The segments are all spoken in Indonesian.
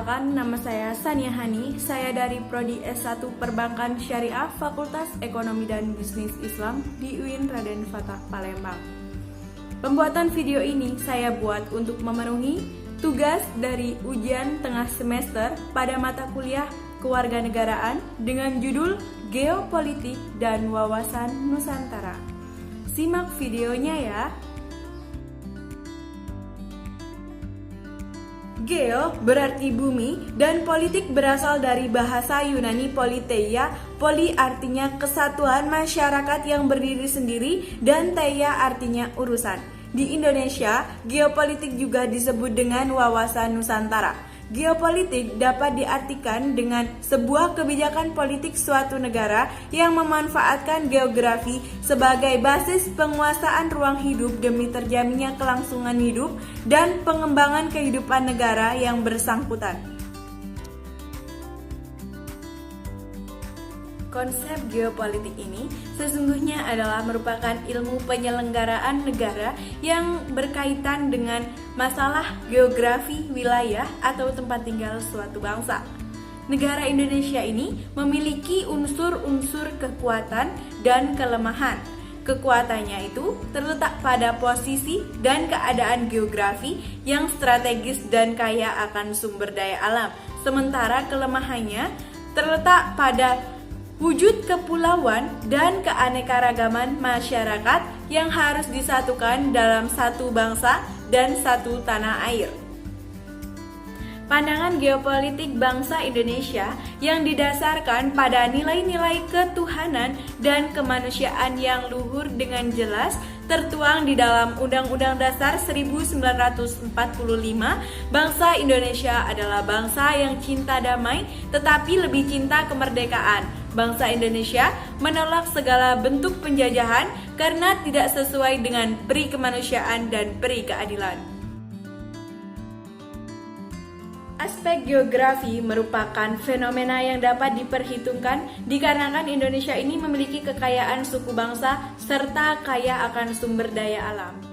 Perkenalkan, nama saya Sania Hani. Saya dari Prodi S1 Perbankan Syariah Fakultas Ekonomi dan Bisnis Islam di UIN Raden Fatah Palembang. Pembuatan video ini saya buat untuk memenuhi tugas dari ujian tengah semester pada mata kuliah Kewarganegaraan dengan judul Geopolitik dan Wawasan Nusantara. Simak videonya ya. Geo berarti bumi dan politik berasal dari bahasa Yunani politeia. Poli artinya kesatuan masyarakat yang berdiri sendiri dan teia artinya urusan. Di Indonesia, geopolitik juga disebut dengan wawasan Nusantara. Geopolitik dapat diartikan dengan sebuah kebijakan politik suatu negara yang memanfaatkan geografi sebagai basis penguasaan ruang hidup demi terjaminnya kelangsungan hidup dan pengembangan kehidupan negara yang bersangkutan. Konsep geopolitik ini sesungguhnya adalah merupakan ilmu penyelenggaraan negara yang berkaitan dengan masalah geografi wilayah atau tempat tinggal suatu bangsa. Negara Indonesia ini memiliki unsur-unsur kekuatan dan kelemahan. Kekuatannya itu terletak pada posisi dan keadaan geografi yang strategis dan kaya akan sumber daya alam. Sementara kelemahannya terletak pada wujud kepulauan dan keanekaragaman masyarakat yang harus disatukan dalam satu bangsa dan satu tanah air. Pandangan geopolitik bangsa Indonesia yang didasarkan pada nilai-nilai ketuhanan dan kemanusiaan yang luhur dengan jelas tertuang di dalam Undang-Undang Dasar 1945. Bangsa Indonesia adalah bangsa yang cinta damai tetapi lebih cinta kemerdekaan. Bangsa Indonesia menolak segala bentuk penjajahan karena tidak sesuai dengan peri kemanusiaan dan peri keadilan. Aspek geografi merupakan fenomena yang dapat diperhitungkan dikarenakan Indonesia ini memiliki kekayaan suku bangsa serta kaya akan sumber daya alam.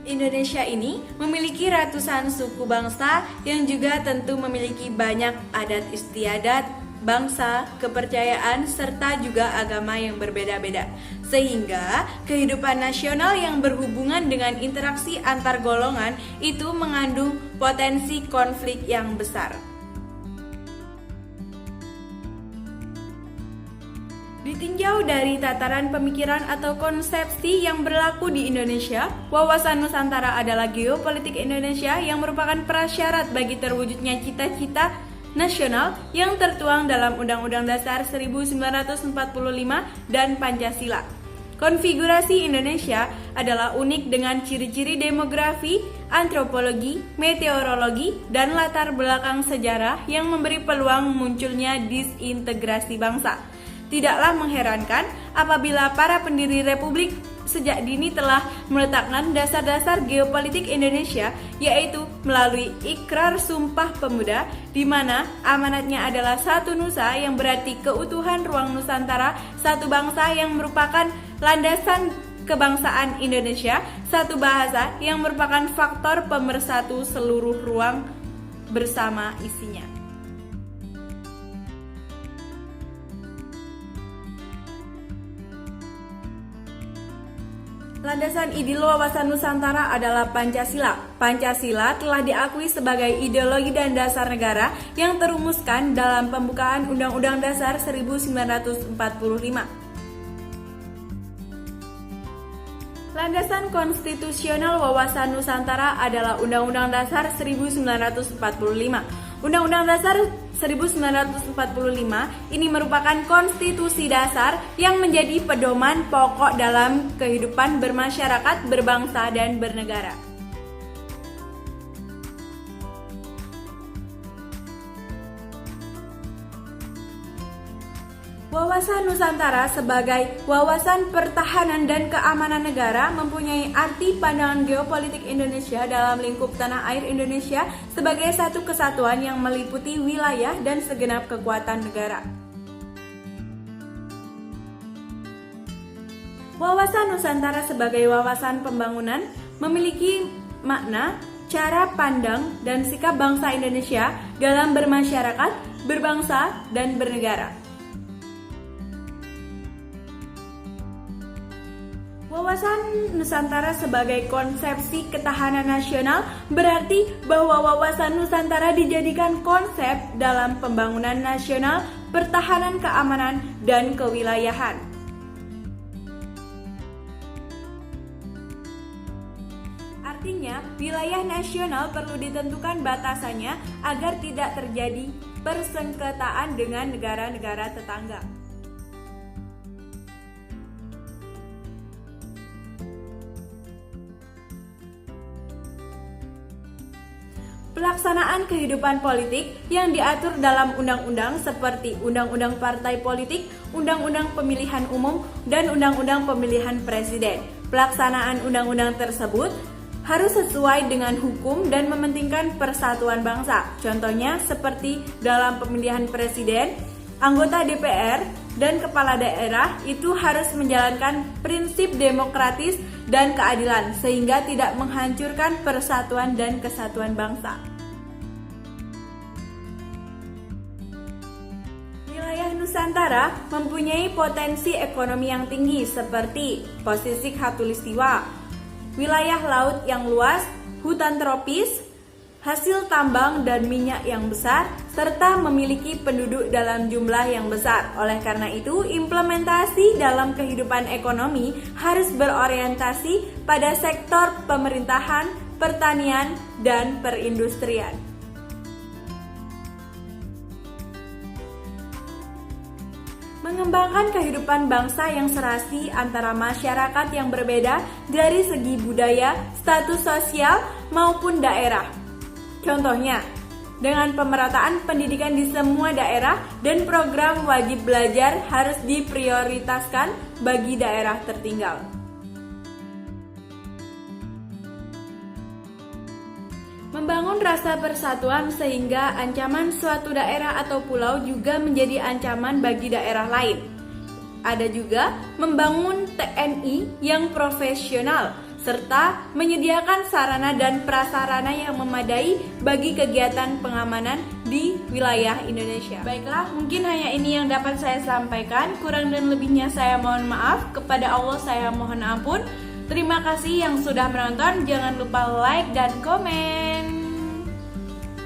Indonesia ini memiliki ratusan suku bangsa yang juga tentu memiliki banyak adat istiadat, bangsa, kepercayaan, serta juga agama yang berbeda-beda. Sehingga kehidupan nasional yang berhubungan dengan interaksi antar golongan itu mengandung potensi konflik yang besar. Ditinjau dari tataran pemikiran atau konsepsi yang berlaku di Indonesia, wawasan Nusantara adalah geopolitik Indonesia yang merupakan prasyarat bagi terwujudnya cita-cita nasional yang tertuang dalam Undang-Undang Dasar 1945 dan Pancasila. Konfigurasi Indonesia adalah unik dengan ciri-ciri demografi, antropologi, meteorologi, dan latar belakang sejarah yang memberi peluang munculnya disintegrasi bangsa. Tidaklah mengherankan apabila para pendiri republik sejak dini telah meletakkan dasar-dasar geopolitik Indonesia, yaitu melalui Ikrar Sumpah Pemuda, di mana amanatnya adalah satu nusa yang berarti keutuhan ruang Nusantara, satu bangsa yang merupakan landasan kebangsaan Indonesia, satu bahasa yang merupakan faktor pemersatu seluruh ruang bersama isinya. Landasan ideal wawasan Nusantara adalah Pancasila. Pancasila telah diakui sebagai ideologi dan dasar negara yang terumuskan dalam pembukaan Undang-Undang Dasar 1945. Landasan konstitusional wawasan Nusantara adalah Undang-Undang Dasar 1945. Undang-Undang Dasar 1945 ini merupakan konstitusi dasar yang menjadi pedoman pokok dalam kehidupan bermasyarakat, berbangsa, dan bernegara. Wawasan Nusantara sebagai wawasan pertahanan dan keamanan negara mempunyai arti pandangan geopolitik Indonesia dalam lingkup tanah air Indonesia sebagai satu kesatuan yang meliputi wilayah dan segenap kekuatan negara. Wawasan Nusantara sebagai wawasan pembangunan memiliki makna cara pandang dan sikap bangsa Indonesia dalam bermasyarakat, berbangsa, dan bernegara. Wawasan Nusantara sebagai konsepsi ketahanan nasional berarti bahwa wawasan Nusantara dijadikan konsep dalam pembangunan nasional, pertahanan keamanan, dan kewilayahan. Artinya, wilayah nasional perlu ditentukan batasannya agar tidak terjadi persengketaan dengan negara-negara tetangga. Pelaksanaan kehidupan politik yang diatur dalam undang-undang seperti Undang-Undang Partai Politik, Undang-Undang Pemilihan Umum, dan Undang-Undang Pemilihan Presiden. Pelaksanaan undang-undang tersebut harus sesuai dengan hukum dan mementingkan persatuan bangsa. Contohnya seperti dalam pemilihan presiden, anggota DPR, dan kepala daerah itu harus menjalankan prinsip demokratis dan keadilan sehingga tidak menghancurkan persatuan dan kesatuan bangsa. Wilayah Nusantara mempunyai potensi ekonomi yang tinggi seperti posisi khatulistiwa, wilayah laut yang luas, hutan tropis, hasil tambang dan minyak yang besar, serta memiliki penduduk dalam jumlah yang besar. Oleh karena itu, implementasi dalam kehidupan ekonomi harus berorientasi pada sektor pemerintahan, pertanian, dan perindustrian. Mengembangkan kehidupan bangsa yang serasi antara masyarakat yang berbeda dari segi budaya, status sosial, maupun daerah. Contohnya, dengan pemerataan pendidikan di semua daerah dan program wajib belajar harus diprioritaskan bagi daerah tertinggal. Membangun rasa persatuan sehingga ancaman suatu daerah atau pulau juga menjadi ancaman bagi daerah lain. Ada juga membangun TNI yang profesional serta menyediakan sarana dan prasarana yang memadai bagi kegiatan pengamanan di wilayah Indonesia. Baiklah, mungkin hanya ini yang dapat saya sampaikan. Kurang dan lebihnya saya mohon maaf. Kepada Allah saya mohon ampun. Terima kasih yang sudah menonton. Jangan lupa like dan komen.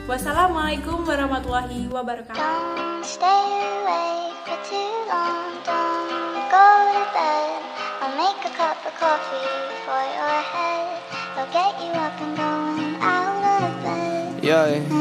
Wassalamualaikum warahmatullahi wabarakatuh. Don't stay awake for too long. Don't go to bed. I'll make a cup of coffee for your head. I'll get you up and going out of bed. Yeah.